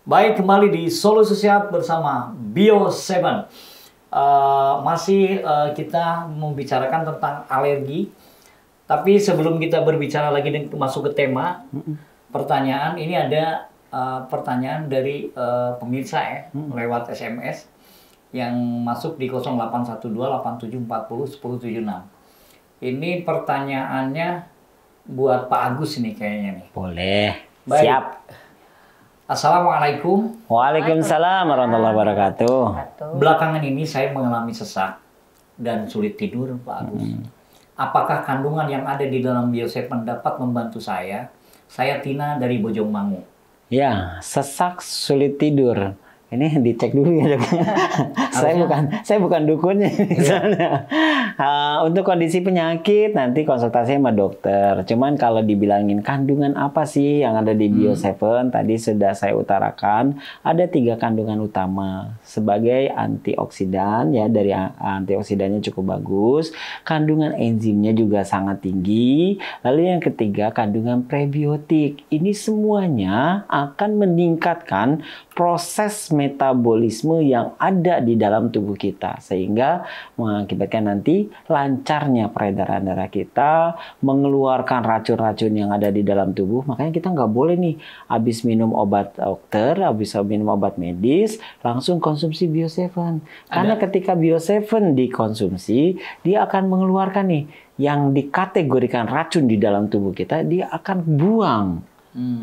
Baik, kembali di Solusi Sehat bersama Bio7. Kita membicarakan tentang alergi. Tapi sebelum kita berbicara lagi dan masuk ke tema, pertanyaan ini ada pertanyaan dari pemirsa ya, lewat SMS yang masuk di 081287401076. Ini pertanyaannya buat Pak Agus ini kayaknya nih. Boleh. Baik. Siap. Assalamualaikum. Waalaikumsalam warahmatullahi wabarakatuh. Belakangan ini saya mengalami sesak dan sulit tidur, Pak Agus. Apakah kandungan yang ada di dalam Bio7 dapat membantu saya? Saya Tina dari Bojongmangu. Ya, sesak sulit tidur. Ini dicek dulu ya, Dok. saya bukan dukunnya misalnya. Untuk kondisi penyakit nanti konsultasi sama dokter. Cuman kalau dibilangin kandungan apa sih yang ada di Bio7, tadi sudah saya utarakan ada 3 kandungan utama sebagai antioksidan ya, dari antioksidannya cukup bagus, kandungan enzimnya juga sangat tinggi. Lalu yang ketiga kandungan prebiotik. Ini semuanya akan meningkatkan proses metabolisme yang ada di dalam tubuh kita sehingga mengakibatkan nanti lancarnya peredaran darah kita, mengeluarkan racun-racun yang ada di dalam tubuh. Makanya kita nggak boleh nih habis minum obat dokter, habis minum obat medis langsung konsumsi Bio7. Karena ketika Bio7 dikonsumsi, dia akan mengeluarkan nih yang dikategorikan racun di dalam tubuh kita, dia akan buang.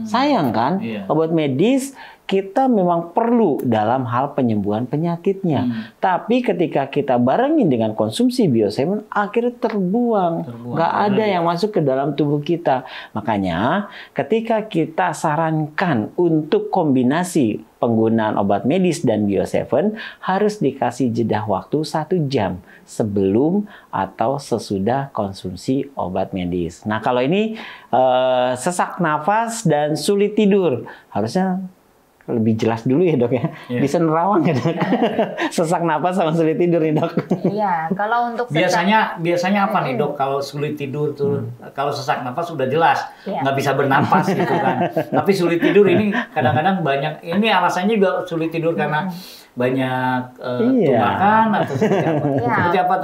Sayang kan? Obat medis kita memang perlu dalam hal penyembuhan penyakitnya. Tapi ketika kita barengin dengan konsumsi Bio7, akhirnya terbuang. Nggak ada yang masuk ke dalam tubuh kita. Makanya ketika kita sarankan untuk kombinasi penggunaan obat medis dan Bio7, harus dikasih jeda waktu 1 jam sebelum atau sesudah konsumsi obat medis. Nah, kalau ini sesak nafas dan sulit tidur, harusnya lebih jelas dulu ya, Dok ya. Bisa nerawang ya, Dok. Sesak napas sama sulit tidur nih, Dok. Iya, kalau untuk biasanya apa nih, Dok, kalau sulit tidur tuh? Kalau sesak napas sudah jelas nggak bisa bernapas gitu kan. Tapi sulit tidur ini kadang-kadang banyak, ini alasannya juga sulit tidur karena banyak tunggakan atau seperti apa? Seperti apa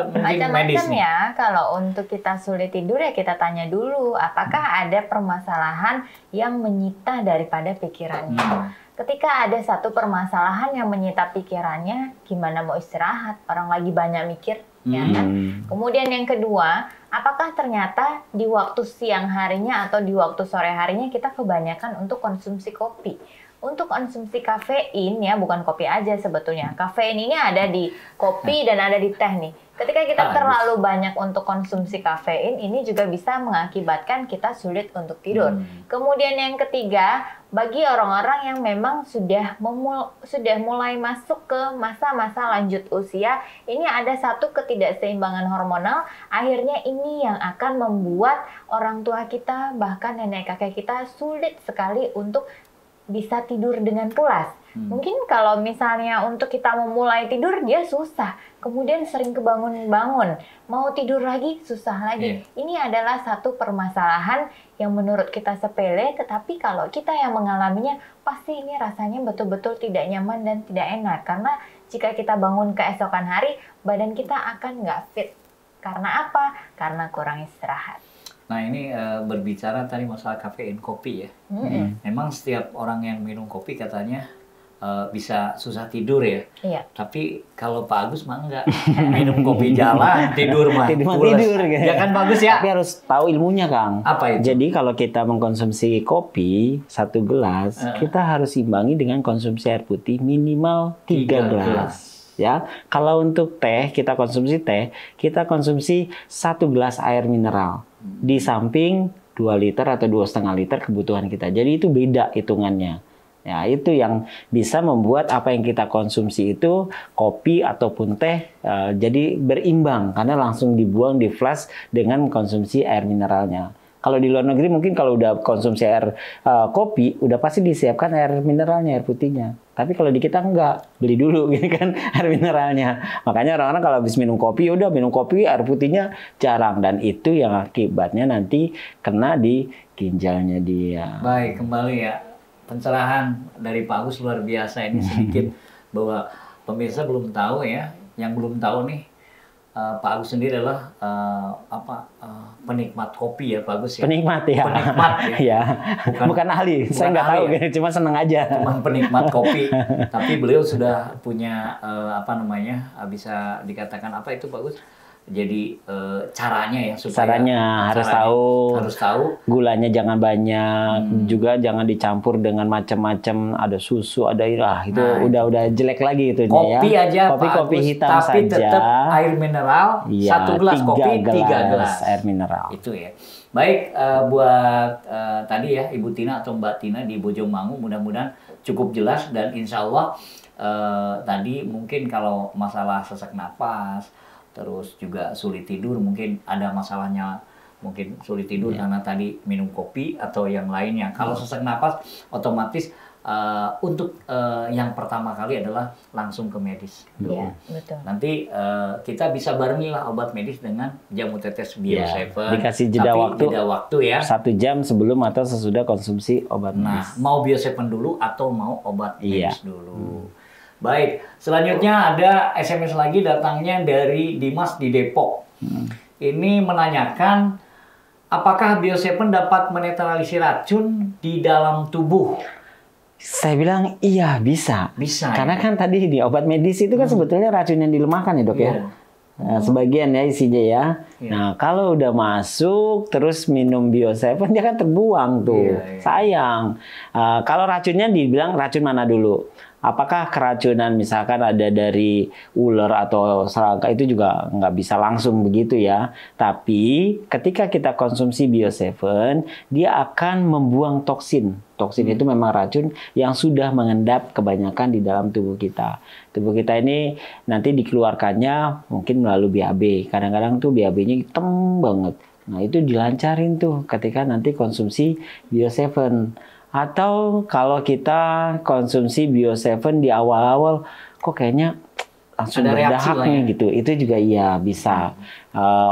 medis nih? Ya, kalau untuk kita sulit tidur ya kita tanya dulu apakah ada permasalahan yang menyita daripada pikirannya. Ketika ada satu permasalahan yang menyita pikirannya, gimana mau istirahat? Orang lagi banyak mikir, ya kan? Kemudian yang kedua, apakah ternyata di waktu siang harinya atau di waktu sore harinya kita kebanyakan untuk konsumsi kopi? Untuk konsumsi kafein ya, bukan kopi aja sebetulnya. Kafein ini ada di kopi dan ada di teh nih. Ketika kita terlalu banyak untuk konsumsi kafein, ini juga bisa mengakibatkan kita sulit untuk tidur. Kemudian yang ketiga, bagi orang-orang yang memang sudah mulai masuk ke masa-masa lanjut usia, ini ada satu ketidakseimbangan hormonal, akhirnya ini yang akan membuat orang tua kita, bahkan nenek kakek kita sulit sekali untuk bisa tidur dengan pulas. Mungkin kalau misalnya untuk kita memulai tidur dia susah, kemudian sering kebangun-bangun, mau tidur lagi susah lagi. Ini adalah satu permasalahan yang menurut kita sepele, tetapi kalau kita yang mengalaminya pasti ini rasanya betul-betul tidak nyaman dan tidak enak. Karena jika kita bangun keesokan hari, badan kita akan nggak fit. Karena apa? Karena kurang istirahat. Nah, ini berbicara tadi masalah kafein kopi ya. Memang setiap orang yang minum kopi katanya bisa susah tidur ya. Iya. Tapi kalau Pak Agus mah enggak. Minum kopi jalan, tidur mah tidur gitu. Ya kan bagus ya. Tapi harus tahu ilmunya, Kang. Apa itu? Jadi kalau kita mengkonsumsi kopi 1 gelas, kita harus imbangi dengan konsumsi air putih minimal 3 gelas. Ya, kalau untuk teh, kita konsumsi 1 gelas air mineral. Di samping 2 liter atau 2,5 liter kebutuhan kita. Jadi itu beda hitungannya. Ya, itu yang bisa membuat apa yang kita konsumsi itu kopi ataupun teh jadi berimbang karena langsung dibuang di flash dengan konsumsi air mineralnya. Kalau di luar negeri mungkin kalau udah konsumsi air kopi udah pasti disiapkan air mineralnya, air putihnya. Tapi kalau di kita enggak, beli dulu gitu kan air mineralnya. Makanya orang-orang kalau habis minum kopi udah minum kopi air putihnya jarang, dan itu yang akibatnya nanti kena di ginjalnya dia. Baik, kembali ya pencerahan dari Pak Agus luar biasa ini sedikit bahwa pemirsa belum tahu ya, yang belum tahu nih Pak Agus sendiri adalah penikmat kopi ya Pak Agus ya. Penikmat ya. Penikmat ya. Bukan ahli, saya nggak tahu, ya. Cuma seneng aja. Cuma penikmat kopi, tapi beliau sudah punya bisa dikatakan apa itu Pak Agus? Jadi caranya ya supaya harus tahu gulanya jangan banyak, juga jangan dicampur dengan macam-macam, ada susu, ada itu udah jelek lagi itu ya. Kopi aja kopi hitam tapi saja. Tetap air mineral, ya, 1 gelas kopi 3 gelas air mineral. Itu ya. Baik buat tadi ya Ibu Tina atau Mbak Tina di Bojongmangu, mudah-mudahan cukup jelas dan insya Allah tadi mungkin kalau masalah sesak napas terus juga sulit tidur, mungkin ada masalahnya, mungkin sulit tidur karena tadi minum kopi atau yang lainnya. Kalau sesak napas otomatis untuk yang pertama kali adalah langsung ke medis. Iya, betul. Nanti kita bisa barengilah obat medis dengan jamu tetes Bio7. Dikasih jeda waktu ya. 1 jam sebelum atau sesudah konsumsi obat medis. Mau Bio7 dulu atau mau obat medis dulu. Baik, selanjutnya ada SMS lagi datangnya dari Dimas di Depok. Ini menanyakan apakah Bio7 dapat menetralisir racun di dalam tubuh? Saya bilang iya bisa. Bisa. Karena kan tadi di obat medis itu kan sebetulnya racun yang dilemahkan ya dok ya. Nah, sebagian ya isinya ya. Nah kalau udah masuk terus minum Bio7 dia kan terbuang tuh. Sayang. Kalau racunnya dibilang racun mana dulu? Apakah keracunan misalkan ada dari ular atau serangga itu juga nggak bisa langsung begitu ya. Tapi ketika kita konsumsi Bio7 dia akan membuang toksin. Toksin itu memang racun yang sudah mengendap kebanyakan di dalam tubuh kita. Tubuh kita ini nanti dikeluarkannya mungkin melalui BAB. Kadang-kadang tuh BAB-nya hitam banget. Nah itu dilancarin tuh ketika nanti konsumsi Bio7. Atau kalau kita konsumsi Bio7 di awal-awal kok kayaknya langsung berdahak nih gitu. Itu juga iya bisa.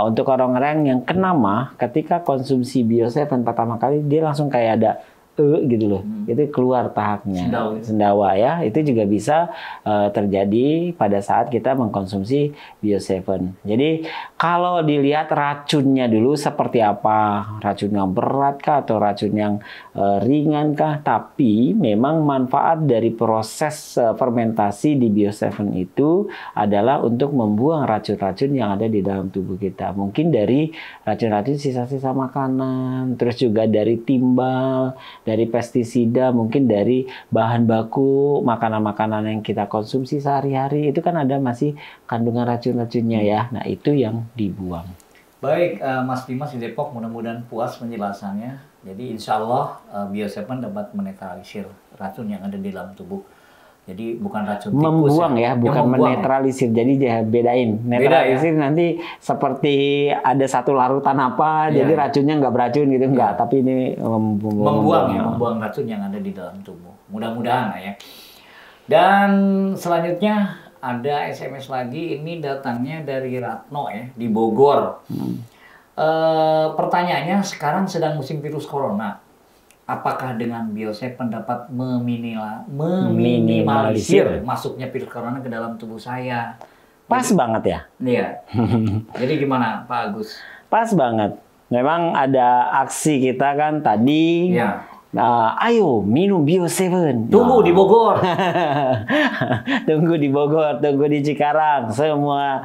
Untuk orang-orang yang kena mah ketika konsumsi Bio7 pertama kali dia langsung kayak ada gitu loh. Itu keluar tahapnya. Sendawa ya. Itu juga bisa terjadi pada saat kita mengkonsumsi Bio7. Jadi kalau dilihat racunnya dulu seperti apa, racun yang berat kah atau racun yang ringan kah, tapi memang manfaat dari proses fermentasi di Bio7 itu adalah untuk membuang racun-racun yang ada di dalam tubuh kita. Mungkin dari racun-racun sisa-sisa makanan, terus juga dari timbal, dari pestisida, mungkin dari bahan baku makanan-makanan yang kita konsumsi sehari-hari itu kan ada masih kandungan racun-racunnya ya. Nah itu yang dibuang. Baik Mas Dimas di Depok, mudah-mudahan puas penjelasannya. Jadi insya Allah Bio7 dapat menetralisir racun yang ada di dalam tubuh. Jadi bukan racun tikus membuang ya, bukan menetralisir. Jadi bedain. Netralisir ya? Nanti seperti ada satu larutan apa, jadi racunnya nggak beracun gitu, enggak. Tapi ini membuang racun yang ada di dalam tubuh. Mudah-mudahan ya. Dan selanjutnya ada SMS lagi, ini datangnya dari Ratno ya, di Bogor. Pertanyaannya, sekarang sedang musim virus corona. Apakah dengan Bio7 dapat meminimalisir masuknya virus corona ke dalam tubuh saya? Pas banget ya? Iya. Jadi gimana Pak Agus? Pas banget. Memang ada aksi kita kan tadi. Ya. Ayo minum Bio7. Tunggu di Bogor. Tunggu di Bogor, tunggu di Cikarang. Semua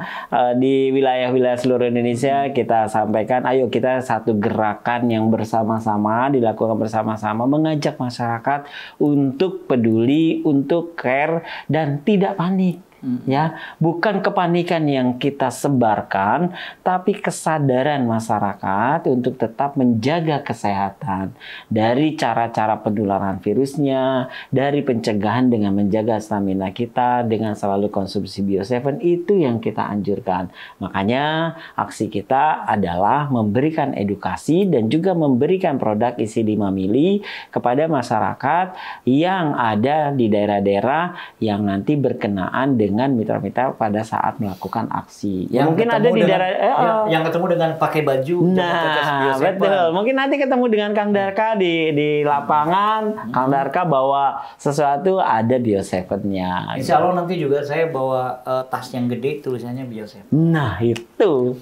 di wilayah-wilayah seluruh Indonesia kita sampaikan. Ayo kita satu gerakan yang bersama-sama, dilakukan bersama-sama. Mengajak masyarakat untuk peduli, untuk care, dan tidak panik. Ya, bukan kepanikan yang kita sebarkan, tapi kesadaran masyarakat untuk tetap menjaga kesehatan dari cara-cara penularan virusnya, dari pencegahan dengan menjaga stamina kita dengan selalu konsumsi Bio7 itu yang kita anjurkan. Makanya aksi kita adalah memberikan edukasi dan juga memberikan produk isi 5 mili kepada masyarakat yang ada di daerah-daerah yang nanti berkenaan dengan dengan mitra-mitra pada saat melakukan aksi. Ya, Yang mungkin ada ketemu di dengan- daerah yang ketemu dengan pakai baju tetes Nah, Bioseven. betul. Mungkin nanti ketemu dengan Kang Darka di lapangan. Kang Darka bawa sesuatu, ada Bioseven-nya. Insya Allah nanti juga saya bawa tas yang gede tulisannya Bioseven. Nah, itu.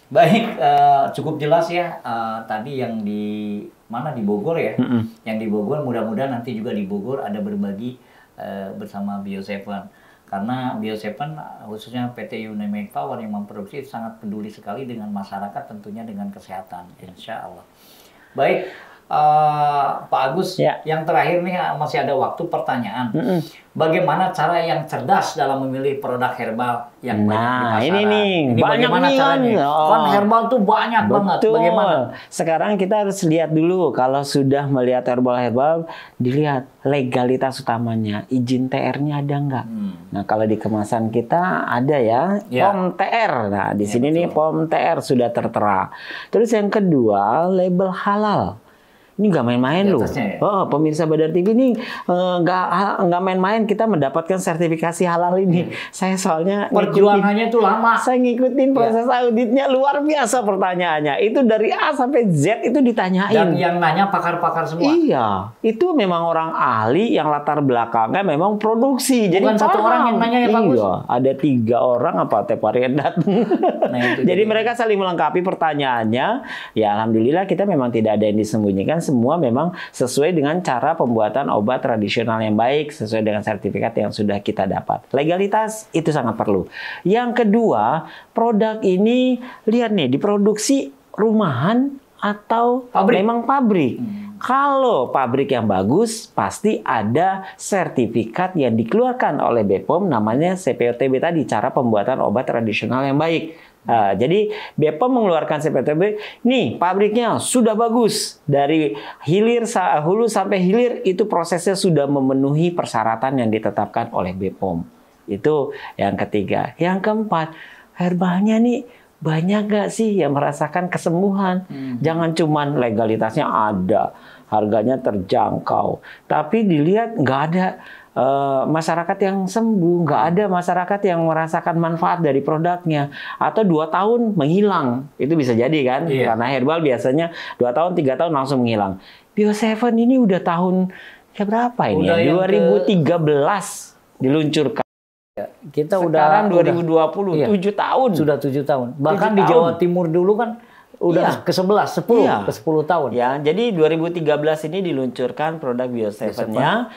Baik, cukup jelas ya tadi yang di mana di Bogor ya. Yang di Bogor mudah-mudahan nanti juga di Bogor ada berbagi bersama Bioseven. Karena Bioseven khususnya PT Unimed Power yang memproduksi sangat peduli sekali dengan masyarakat, tentunya dengan kesehatan, insya Allah. Baik, Pak Agus, Ya. yang terakhir nih masih ada waktu pertanyaan. Bagaimana cara yang cerdas dalam memilih produk herbal yang banyak di Nah, pasaran? ini nih, banyak bagaimana nih, caranya? Kan. Oh. Kan herbal tuh banyak banget. Betul. Bagaimana? Sekarang kita harus lihat dulu, kalau sudah melihat herbal-herbal, dilihat legalitas utamanya, izin TR-nya ada nggak? Nah, kalau di kemasan kita ada ya, Ya. POM TR. Nah, di Ya, sini nih POM TR sudah tertera. Terus yang kedua, label halal. Ini nggak main-main Di loh. atasnya ya? Oh, pemirsa Badar TV ini nggak main-main kita mendapatkan sertifikasi halal ini. Saya soalnya Perjuangannya itu lama. saya ngikutin proses auditnya, luar biasa pertanyaannya. Itu dari A sampai Z itu ditanyain. Dan yang nanya pakar-pakar semua. Iya, itu memang orang ahli yang latar belakangnya memang produksi. Jadi Bukan satu paham. orang yang nanya ya, Pak Gus? Iya, ada 3 orang apa tiap hari yang datang. Nah, itu Jadi dia. mereka saling melengkapi pertanyaannya. Ya alhamdulillah kita memang tidak ada yang disembunyikan. Semua memang sesuai dengan cara pembuatan obat tradisional yang baik, sesuai dengan sertifikat yang sudah kita dapat. Legalitas itu sangat perlu. Yang kedua, produk ini lihat nih diproduksi rumahan atau Pabrik. memang pabrik. Kalau pabrik yang bagus, pasti ada sertifikat yang dikeluarkan oleh BPOM, namanya CPOTB tadi, cara pembuatan obat tradisional yang baik. Nah, jadi BPOM mengeluarkan CPOTB, nih pabriknya sudah bagus. Dari hulu sampai hilir, itu prosesnya sudah memenuhi persyaratan yang ditetapkan oleh BPOM. Itu yang ketiga. Yang keempat, herbalnya nih, banyak gak sih yang merasakan kesembuhan? Jangan cuman legalitasnya ada, harganya terjangkau, tapi dilihat nggak ada masyarakat yang sembuh, nggak ada masyarakat yang merasakan manfaat dari produknya, atau 2 tahun menghilang. Itu bisa jadi kan? Iya. Karena herbal biasanya 2 tahun, 3 tahun langsung menghilang. Bioseven ini udah tahun berapa ini? Udah Ya? yang 2013 diluncurkan. Kita Sekarang udah 2020, iya. 7 tahun. Sudah 7 tahun. Bahkan 7 di tahun. Jawa Timur dulu kan udah Iya. ke-11, 10, Iya. ke-10 tahun. Ya, jadi 2013 ini diluncurkan produk Bioseven-nya,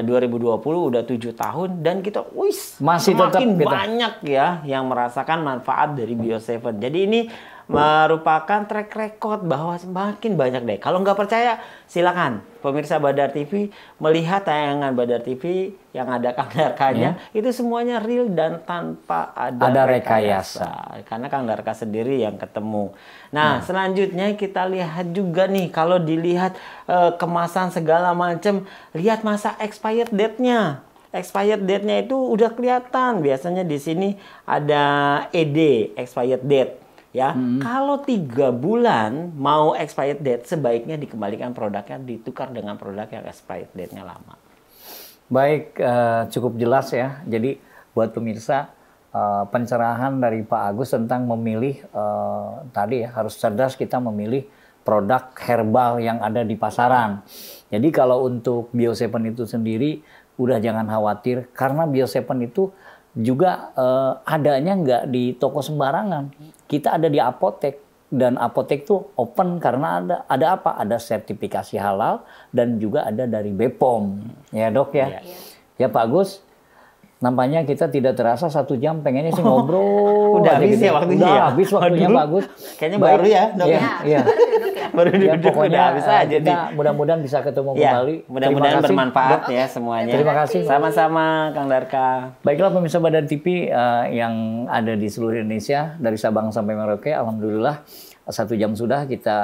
2020 udah 7 tahun dan kita Masih tetap semakin kita. banyak ya yang merasakan manfaat dari Bioseven. Jadi ini merupakan track record bahwa semakin banyak deh. Kalau nggak percaya, silakan pemirsa Badar TV melihat tayangan Badar TV yang ada Kang Darkanya. Itu semuanya real dan tanpa ada rekayasa. Karena Kang Darka sendiri yang ketemu. Nah, selanjutnya kita lihat juga nih, kalau dilihat kemasan segala macam, lihat masa expired date-nya. Expired date-nya itu udah kelihatan. Biasanya di sini ada ED, expired date. Ya, kalau 3 bulan mau expired date, sebaiknya dikembalikan produknya, ditukar dengan produk yang expired date-nya lama. Baik, cukup jelas ya. Jadi buat pemirsa, pencerahan dari Pak Agus tentang memilih tadi ya, harus cerdas kita memilih produk herbal yang ada di pasaran. Jadi kalau untuk Bioseven itu sendiri, udah jangan khawatir karena Bioseven itu juga adanya nggak di toko sembarangan. Kita ada di apotek dan apotek itu open karena ada apa? Ada sertifikasi halal dan juga ada dari BPOM. Ya dok ya. Ya Pak Agus, nampaknya kita tidak terasa 1 jam, pengennya sih ngobrol. Udah aja habis gitu. ya waktunya Udah ya? habis waktunya Aduh. Pak Agus. Kayaknya Baik. baru ya, dok. Iya, iya. Baru Ya, duduk pokoknya udah habis aja kita nih. mudah-mudahan bisa ketemu Ya, kembali. mudah-mudahan Terima kasih, bermanfaat Dok. ya semuanya. Terima kasih. Sama-sama Kang Darka. Baiklah pemirsa Badar TV yang ada di seluruh Indonesia dari Sabang sampai Merauke, alhamdulillah 1 jam sudah kita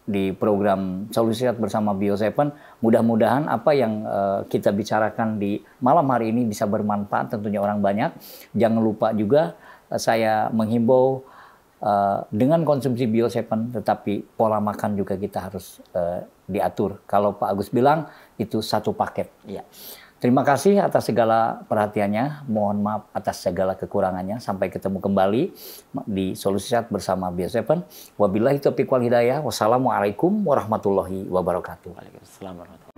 di program Solusi Sehat bersama Bioseven. Mudah-mudahan apa yang kita bicarakan di malam hari ini bisa bermanfaat tentunya orang banyak. Jangan lupa juga saya menghimbau dengan konsumsi Bioseven, tetapi pola makan juga kita harus diatur. Kalau Pak Agus bilang itu 1 paket. Ya. Terima kasih atas segala perhatiannya. Mohon maaf atas segala kekurangannya. Sampai ketemu kembali di Solusi Sehat bersama Bio7. Wabillahi taufiq wal hidayah. Wassalamualaikum warahmatullahi wabarakatuh. Waalaikumsalam warahmatullahi wabarakatuh.